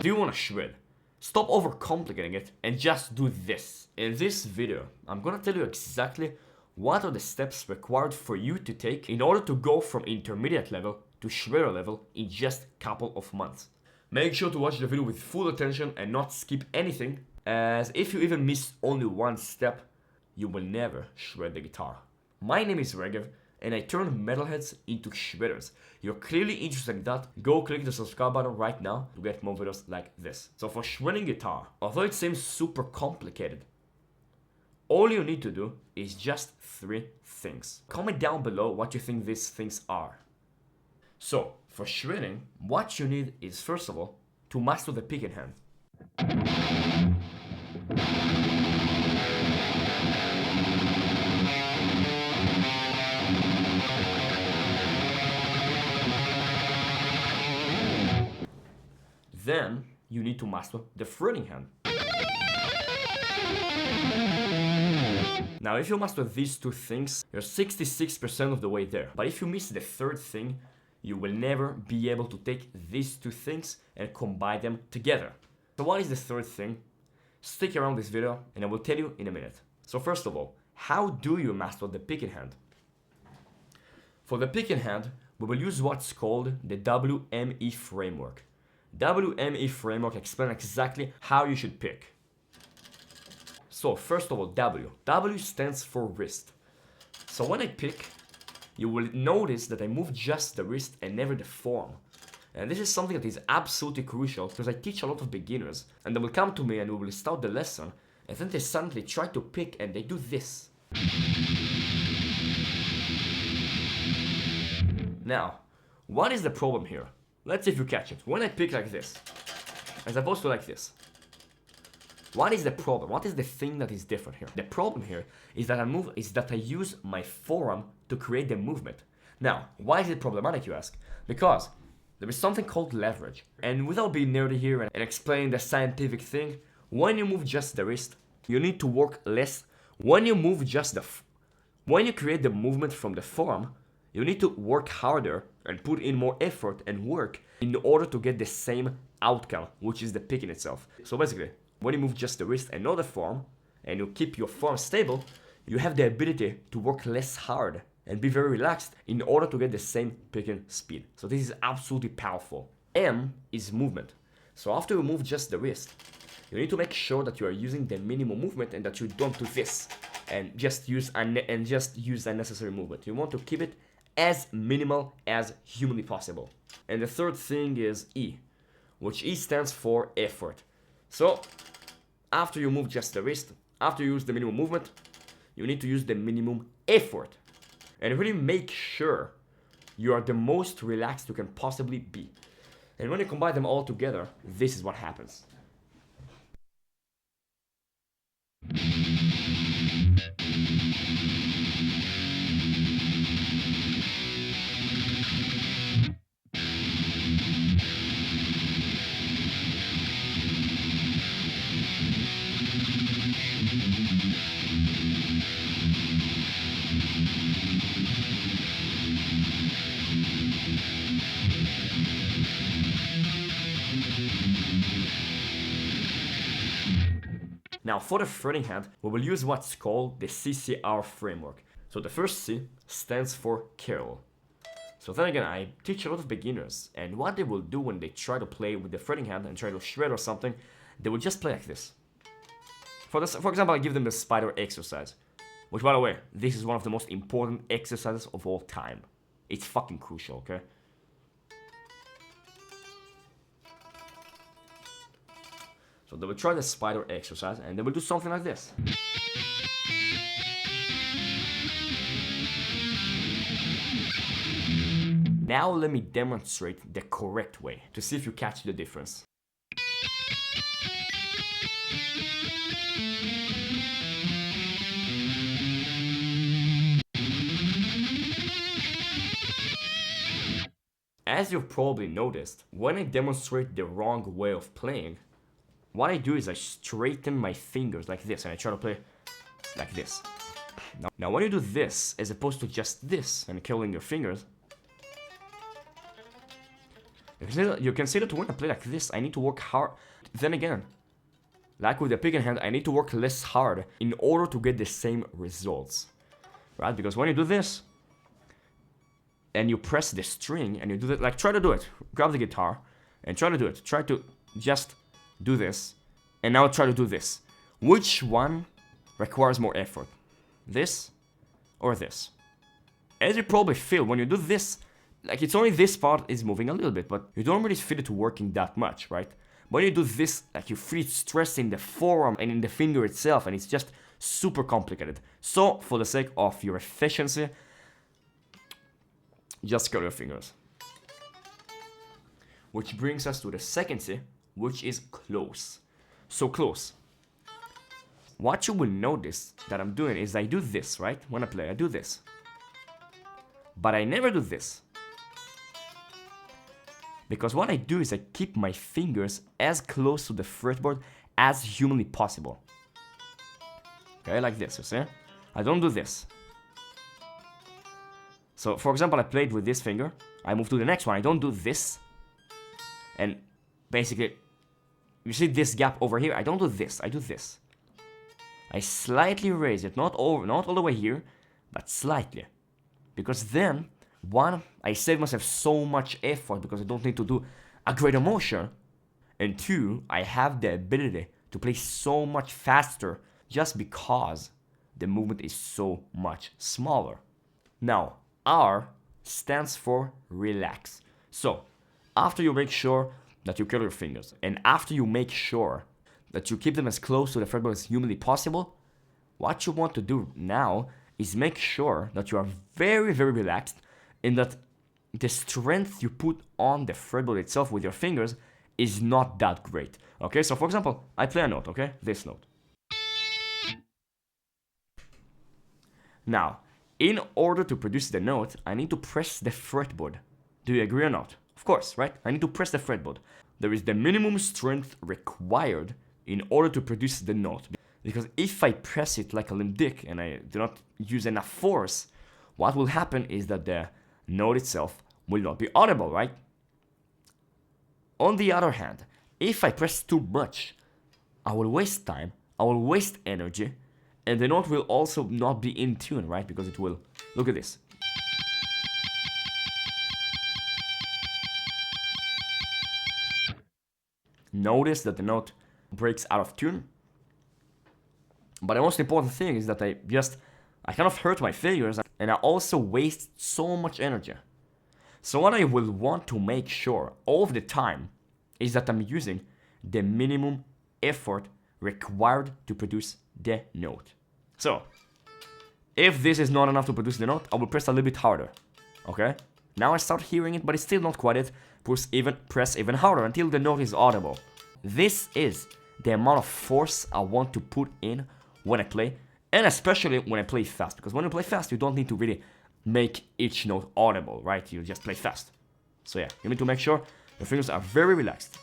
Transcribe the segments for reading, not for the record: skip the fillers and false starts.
do you want to shred? Stop overcomplicating it and just do this. In this video, I'm gonna tell you exactly what are the steps required for you to take in order to go from intermediate level to shredder level in just a couple of months. Make sure to watch the video with full attention and not skip anything, as if you even miss only one step, you will never shred the guitar. My name is Regev, and I turn metalheads into shredders. You're clearly interested in that, go click the subscribe button right now to get more videos like this. So for shredding guitar, although it seems super complicated, all you need to do is just 3 things. Comment down below what you think these things are. So, for shredding, what you need is first of all, to master the picking hand. Then, you need to master the fretting hand. Now, if you master these 2 things, you're 66% of the way there. But if you miss the 3rd thing, you will never be able to take these 2 things and combine them together. So what is the 3rd thing? Stick around this video and I will tell you in a minute. So first of all, how do you master the picking hand? For the picking hand, we will use what's called the WME framework. WME framework explains exactly how you should pick. So first of all, W. W stands for wrist. So when I pick, you will notice that I move just the wrist and never the forearm. And this is something that is absolutely crucial because I teach a lot of beginners and they will come to me and we will start the lesson and then they suddenly try to pick and they do this. Now, what is the problem here? Let's see if you catch it. When I pick like this, as opposed to like this, what is the problem? What is the thing that is different here? The problem here is that I use my forearm to create the movement. Now, why is it problematic, you ask? Because there is something called leverage. And without being nerdy here and explaining the scientific thing, when you move just the wrist, you need to work less. When you create the movement from the forearm, you need to work harder and put in more effort and work in order to get the same outcome, which is the picking itself. So basically, when you move just the wrist and not the forearm, and you keep your forearm stable, you have the ability to work less hard and be very relaxed in order to get the same picking speed. So this is absolutely powerful. M is movement. So after you move just the wrist, you need to make sure that you are using the minimum movement and that you don't do this and just use unnecessary movement. You want to keep it as minimal as humanly possible. And the 3rd thing is E, which E stands for effort. So, after you move just the wrist, after you use the minimum movement, you need to use the minimum effort. And really make sure you are the most relaxed you can possibly be. And when you combine them all together, this is what happens. Now for the fretting hand, we will use what's called the CCR framework. So the first C stands for carol. So then again, I teach a lot of beginners, and what they will do when they try to play with the fretting hand and try to shred or something, they will just play like this. For example, I give them the spider exercise, which by the way, this is one of the most important exercises of all time. It's fucking crucial, okay? So they will try the spider exercise and they will do something like this. Now let me demonstrate the correct way to see if you catch the difference. As you've probably noticed, when I demonstrate the wrong way of playing, what I do is I straighten my fingers like this and I try to play like this. Now when you do this, as opposed to just this and curling your fingers, You can see that when I play like this, I need to work hard. Then again, like with the pick in hand, I need to work less hard in order to get the same results, right? Because when you do this, and you press the string, and you do that, like try to do it. Grab the guitar, and try to do it. Try to just do this, and now try to do this. Which one requires more effort? This or this? As you probably feel, when you do this, like it's only this part is moving a little bit, but you don't really feel it working that much, right? When you do this, like you feel stress in the forearm and in the finger itself, and it's just super complicated. So, for the sake of your efficiency, just curl your fingers. Which brings us to the second C, which is close. So close. What you will notice that I'm doing is I do this, right? When I play, I do this. But I never do this. Because what I do is I keep my fingers as close to the fretboard as humanly possible. Okay, like this, you see? I don't do this. So, for example, I played with this finger. I move to the next one. I don't do this. And basically, you see this gap over here? I don't do this. I do this. I slightly raise it, not all the way here, but slightly. Because then, one, I save myself so much effort because I don't need to do a greater motion. And two, I have the ability to play so much faster just because the movement is so much smaller. Now, R stands for relax. So, after you make sure that you curl your fingers, and after you make sure that you keep them as close to the fretboard as humanly possible, what you want to do now is make sure that you are very, very relaxed and that the strength you put on the fretboard itself with your fingers is not that great. Okay, so for example, I play a note, okay? This note. Now, in order to produce the note, I need to press the fretboard. Do you agree or not? Of course, right? I need to press the fretboard. There is the minimum strength required in order to produce the note. Because if I press it like a limp dick and I do not use enough force, what will happen is that the note itself will not be audible, right? On the other hand, if I press too much, I will waste time, I will waste energy, and the note will also not be in tune, right? Because it will, look at this. Notice that the note breaks out of tune. But the most important thing is that I kind of hurt my fingers and I also waste so much energy. So what I will want to make sure all of the time is that I'm using the minimum effort required to produce the note. So, if this is not enough to produce the note, I will press a little bit harder. Okay? Now I start hearing it, but it's still not quite it. Press even harder until the note is audible. This is the amount of force I want to put in when I play, and especially when I play fast, because when you play fast, you don't need to really make each note audible, right? You just play fast. So yeah, you need to make sure your fingers are very relaxed.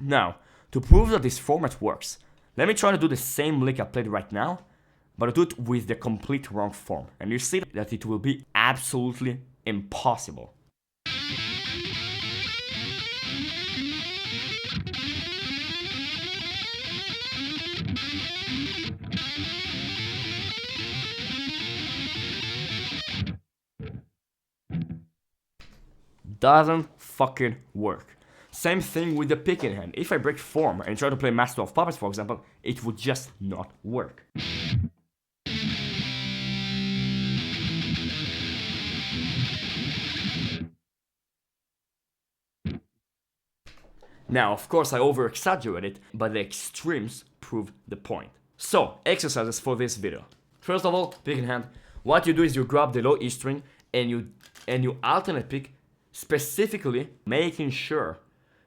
Now, to prove that this format works, let me try to do the same lick I played right now, but I do it with the complete wrong form. And you see that it will be absolutely impossible. Doesn't fucking work. Same thing with the pick in hand. If I break form and try to play Master of Puppets, for example, it would just not work. Now, of course, I over-exaggerate it, but the extremes prove the point. So, exercises for this video. First of all, pick in hand. What you do is you grab the low E string and you alternate pick, specifically making sure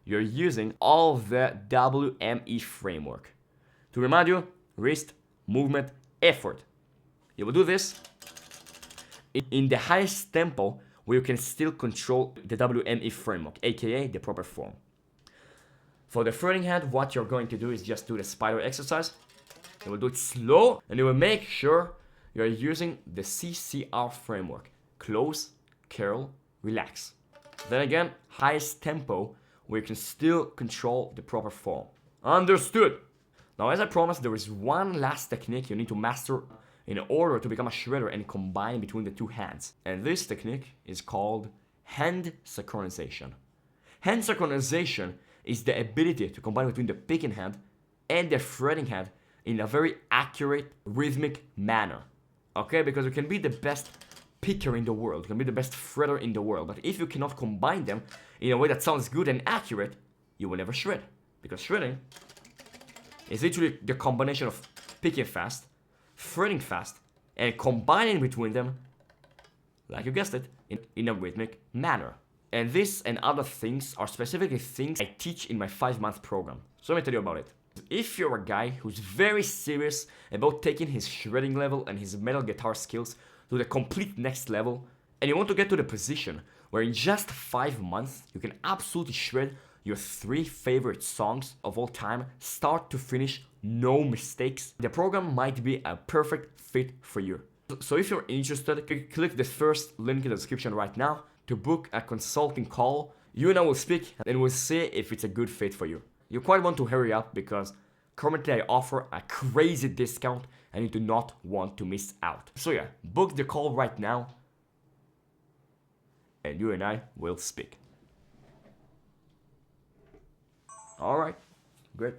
you're using all the WME framework. To remind you, wrist, movement, effort. You will do this in the highest tempo where you can still control the WME framework, aka the proper form. For the fretting hand, what you're going to do is just do the spider exercise. You will do it slow, and you will make sure you're using the CCR framework. Close, curl, relax. Then again, highest tempo, where you can still control the proper form. Understood! Now, as I promised, there is one last technique you need to master in order to become a shredder and combine between the two hands. And this technique is called hand synchronization. Hand synchronization is the ability to combine between the picking hand and the fretting hand in a very accurate, rhythmic manner. Okay, because you can be the best picker in the world, you can be the best fretter in the world, but if you cannot combine them in a way that sounds good and accurate, you will never shred. Because shredding is literally the combination of picking fast, fretting fast, and combining between them, like you guessed it, in a rhythmic manner. And this and other things are specifically things I teach in my 5-month program. So let me tell you about it. If you're a guy who's very serious about taking his shredding level and his metal guitar skills to the complete next level, and you want to get to the position where in just 5 months you can absolutely shred your 3 favorite songs of all time, start to finish, no mistakes, the program might be a perfect fit for you. So if you're interested, click the first link in the description right now to book a consulting call. You and I will speak and we'll see if it's a good fit for you. You quite want to hurry up because currently I offer a crazy discount and you do not want to miss out. So yeah, book the call right now and you and I will speak. Alright, great.